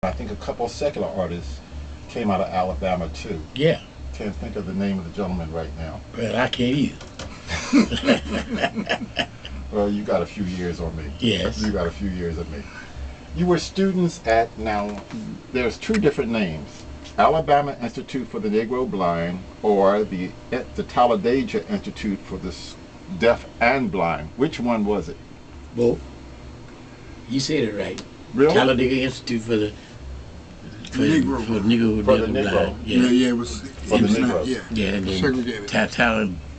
I think a couple of secular artists came out of Alabama too. Yeah. Can't think of the name of the gentleman right now. Well, I can't either. Well, you got a few years on me. Yes. You got a few years on me. You were students at, now, there's two different names. Alabama Institute for the Negro Blind, or the Talladega Institute for the Deaf and Blind. Which one was it? Both. You said it right. Really? Talladega Institute for the Negro. for Negro For the Deaf and Negro. Blind. Yeah, yeah, it was. For It the was Negro. not, yeah. Yeah, and then Segregated.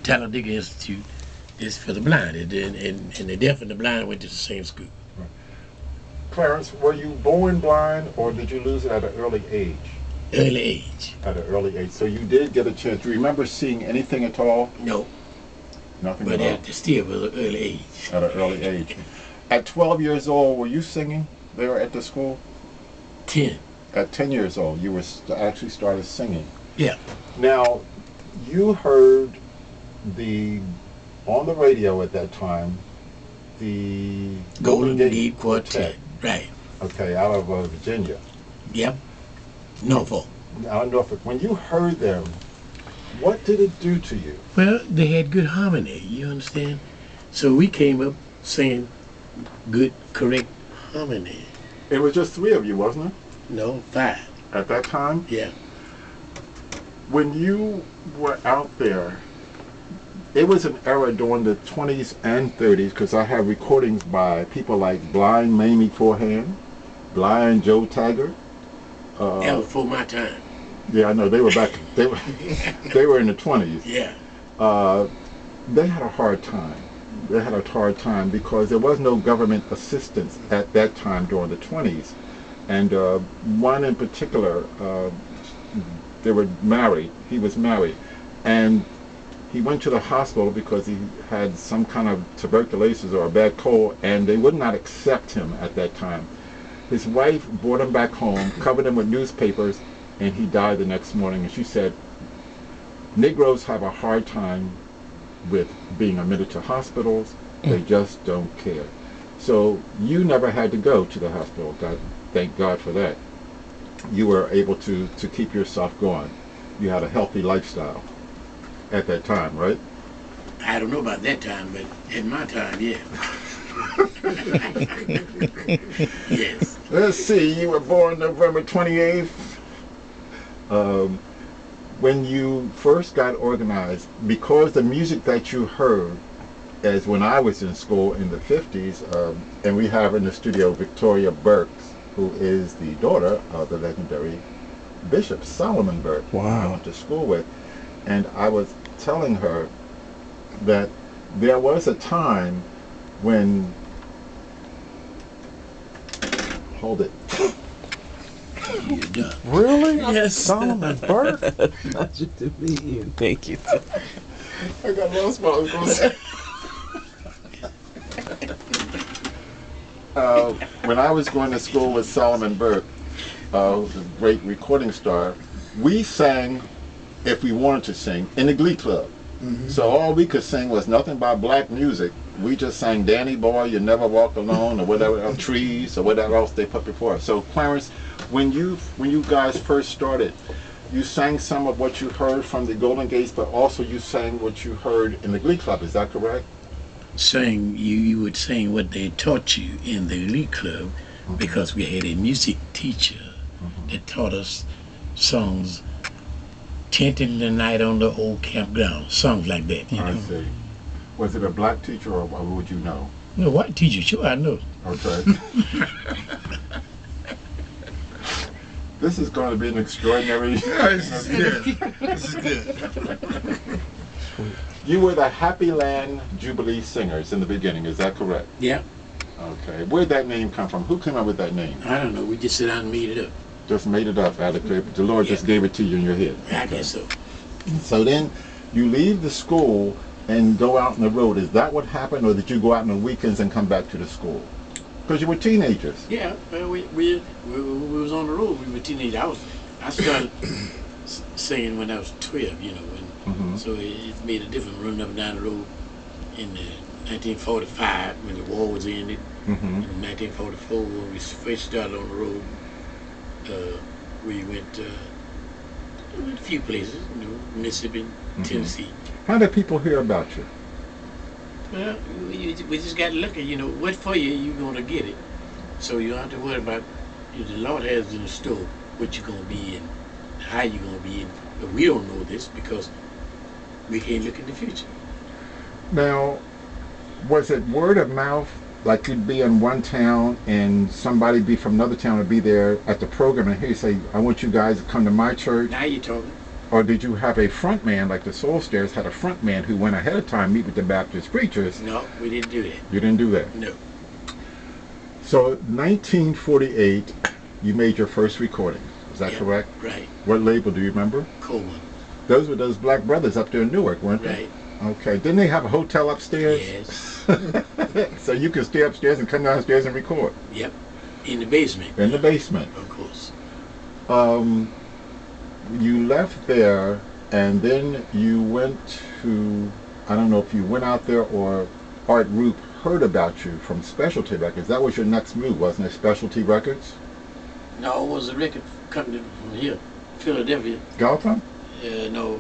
Talladega Institute is for the blind, and the deaf and the blind went to the same school. Clarence, were you born blind, or did you lose it at an early age? Early age. At an early age. So you did get a chance. Do you remember seeing anything at all? No, Nothing but at all? that still was an early age. At an early age. At 12 years old, were you singing there at the school? 10. At 10 years old, you were actually started singing. Yeah. Now, you heard on the radio at that time, the Golden Gate Quartet. Right. Okay, out of Virginia. Yep. Norfolk. Out of Norfolk. When you heard them, what did it do to you? Well, they had good harmony, you understand? So we came up singing good, correct harmony. It was just three of you, wasn't it? No, 5. At that time? Yeah. When you were out there, it was an era during the 20s and 30s, because I have recordings by people like Blind Mamie Forehand, Blind Joe Taggart. That was before my time. Yeah, I know, they were back, they were in the 20s. Yeah. They had a hard time. They had a hard time because there was no government assistance at that time during the 20s. And one in particular, they were married. He was married. And he went to the hospital because he had some kind of tuberculosis or a bad cold, and they would not accept him at that time. His wife brought him back home, covered him with newspapers, and he died the next morning. And she said, Negroes have a hard time with being admitted to hospitals. They just don't care. So you never had to go to the hospital. God, thank God for that. You were able to keep yourself going. You had a healthy lifestyle at that time, right? I don't know about that time, but in my time, yeah. Yes. Let's see, you were born November 28th. When you first got organized, because the music that you heard, as when I was in school in the 50s, and we have in the studio Victoria Burke, who is the daughter of the legendary Bishop Solomon Burke, who I went to school with. And I was telling her that there was a time when, hold it. You're done. Really? Yes. Solomon Burke? Pleasure to meet you. Thank you. I got lost what I was going to say. When I was going to school with Solomon Burke, the great recording star, we sang, if we wanted to sing, in the Glee Club. So all we could sing was nothing but black music. We just sang Danny Boy, You Never Walk Alone, or whatever else, Trees, or whatever else they put before us. So Clarence, when you guys first started, you sang some of what you heard from the Golden Gates, but also you sang what you heard in the Glee Club. Is that correct? Saying you would sing what they taught you in the Glee Club, because we had a music teacher that taught us songs, Tenting the Night on the Old Campground, songs like that. You I know? see. Was it a black teacher, or would you know? No, white teacher, sure I know. Okay. This is going to be an extraordinary. This is good. This is good. You were the Happy Land Jubilee Singers in the beginning, is that correct? Yeah. Okay. Where'd that name come from? Who came up with that name? I don't know. We just sit down and made it up. Just made it up. The Lord just gave it to you in your head. I guess so. So then you leave the school and go out on the road. Is that what happened, or did you go out on the weekends and come back to the school? Because you were teenagers. Yeah. Well, we was on the road. We were teenagers. I started singing when I was 12. You know, so it made a difference running up and down the road in 1945 when the war was ended. In 1944 when we first started on the road. went a few places, Mississippi, Tennessee. How did people hear about you? Well, we just got to look at, what for you, you're going to get it. So you don't have to worry about, the Lord has in the store what you're going to be and how you're going to be in. But we don't know this because we can't look in the future. Now, was it word of mouth? Like you'd be in one town and somebody be from another town would be there at the program and he'd say, I want you guys to come to my church. Now you're talking. Or did you have a front man, like the Soul Stairs had a front man who went ahead of time meet with the Baptist preachers? No, we didn't do that. You didn't do that? No. So 1948, you made your first recording. Is that correct? Right. What label do you remember? Coleman. Those were those black brothers up there in Newark, weren't they? Right. Okay. Didn't they have a hotel upstairs? Yes. So you could stay upstairs and come downstairs and record? Yep. In the basement. In the basement. Of course. You left there and then you went to, I don't know if you went out there or Art Roop heard about you from Specialty Records. That was your next move, wasn't it? Specialty Records? No, it was a record company from here, Philadelphia. Gotham? No,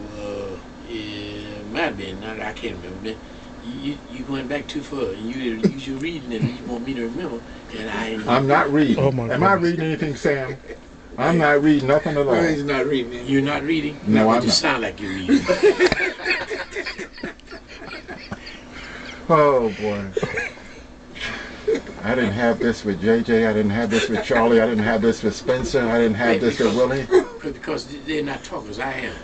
it might have been. I can't remember. You going back too far. You reading it and you want me to remember. And I'm not reading. Oh my Am I reading anything, Sam? I'm not reading nothing at all. No, he's not reading it. You're not reading? No, I'm You not. sound like you're reading. Oh boy. I didn't have this with JJ. I didn't have this with Charlie. I didn't have this with Spencer. I didn't have this with Willie. Because they're not talkers. I am.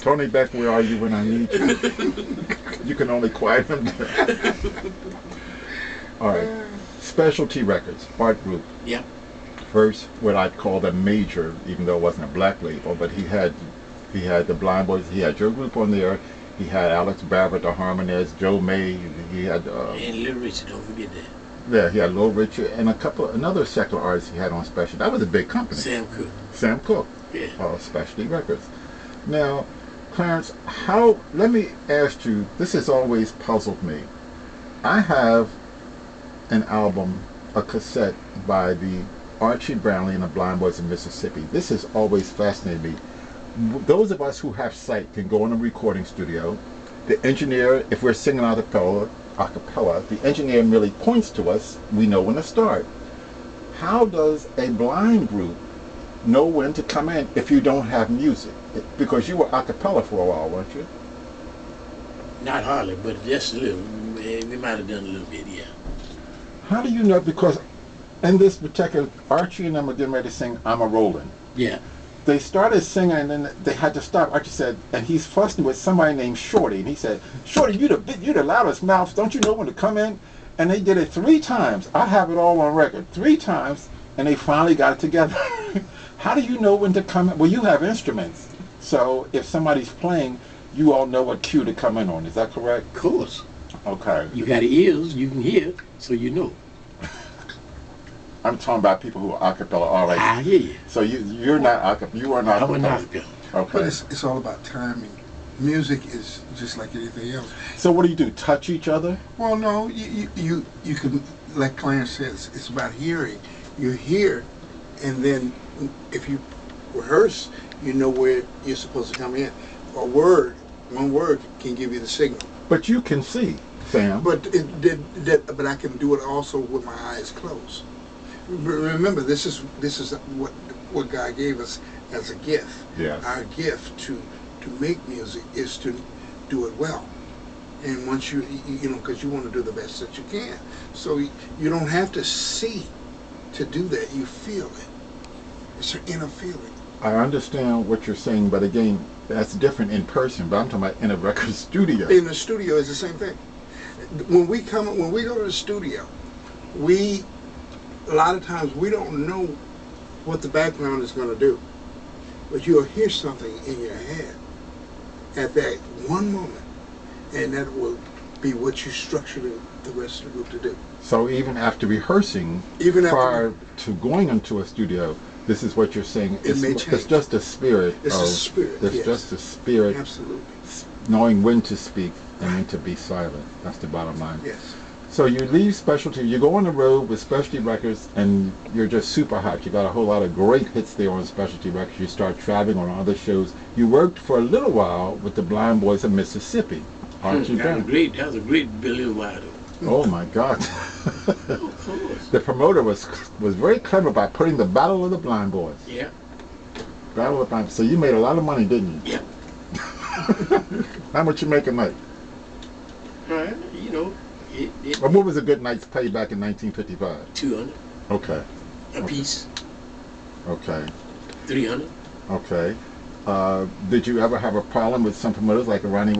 Tony Beck, where are you when I need you? You can only quiet him down. All right. Specialty Records, Art Group. Yep. First, what I'd call a major, even though it wasn't a black label, but he had the Blind Boys. He had your group on there. He had Alex Barrett, the Harmonists, Joe May. He had And Little Richard, don't forget that. yeah, he had Little Richard and another secular artist he had on Special. That was a big company. Sam Cooke. Sam Cooke. Yeah. Specialty Records. Now, Clarence, let me ask you, this has always puzzled me. I have an album, a cassette by the Archie Brownlee and the Blind Boys of Mississippi. This has always fascinated me. Those of us who have sight can go in a recording studio. The engineer, if we're singing a cappella, the engineer merely points to us. We know when to start. How does a blind group know when to come in if you don't have music? Because you were a cappella for a while, weren't you? Not hardly, but just a little. We might have done a little bit, yeah. How do you know? Because in this particular, Archie and them were getting ready to sing I'm a Rollin'. Yeah. They started singing and then they had to stop. Archie said, and he's fussing with somebody named Shorty. And he said, Shorty, you the loudest mouth. Don't you know when to come in? And they did it 3 times. I have it all on record. 3 times. And they finally got it together. How do you know when to come in? Well, you have instruments. So if somebody's playing, you all know what cue to come in on. Is that correct? Of course. Okay. You got ears, you can hear, so you know. I'm talking about people who are a cappella. All right. I hear you. So you're not a cappella. You are not I was a not cappella. good. Okay. But it's all about timing. Music is just like anything else. So what do? Touch each other? Well, no, you can, like Clarence says, it's about hearing. You hear, and then if you rehearse, you know where you're supposed to come in. One word can give you the signal. But you can see, Sam. But but I can do it also with my eyes closed. Remember, this is what God gave us as a gift. Yes. Our gift to make music is to do it well. And once you know, because you want to do the best that you can. So you don't have to see to do that. You feel it. It's an inner feeling. I understand what you're saying, but again, that's different in person. But I'm talking about in a record studio. In the studio is the same thing. When we go to the studio, a lot of times we don't know what the background is going to do, but you'll hear something in your head at that one moment, and that will be what you structure the rest of the group to do. So even after rehearsing, prior to going into a studio, this is what you're saying. It's just a spirit. It's a spirit. It's just a spirit. Absolutely. Knowing when to speak and when to be silent. That's the bottom line. Yes. So you leave Specialty, you go on the road with Specialty Records, and you're just super hot. You got a whole lot of great hits there on Specialty Records. You start traveling on other shows. You worked for a little while with the Blind Boys of Mississippi, aren't you? That was a great Billy Wilder. Oh my God! Of course. The promoter was very clever by putting the Battle of the Blind Boys. Yeah. Battle of the Blind. So you made a lot of money, didn't you? Yeah. How much you make a night? You know, Or what was a good night's pay back in 1955? 200 Okay. a piece, Okay. 300. Okay. Did you ever have a problem with some promoters like Ronnie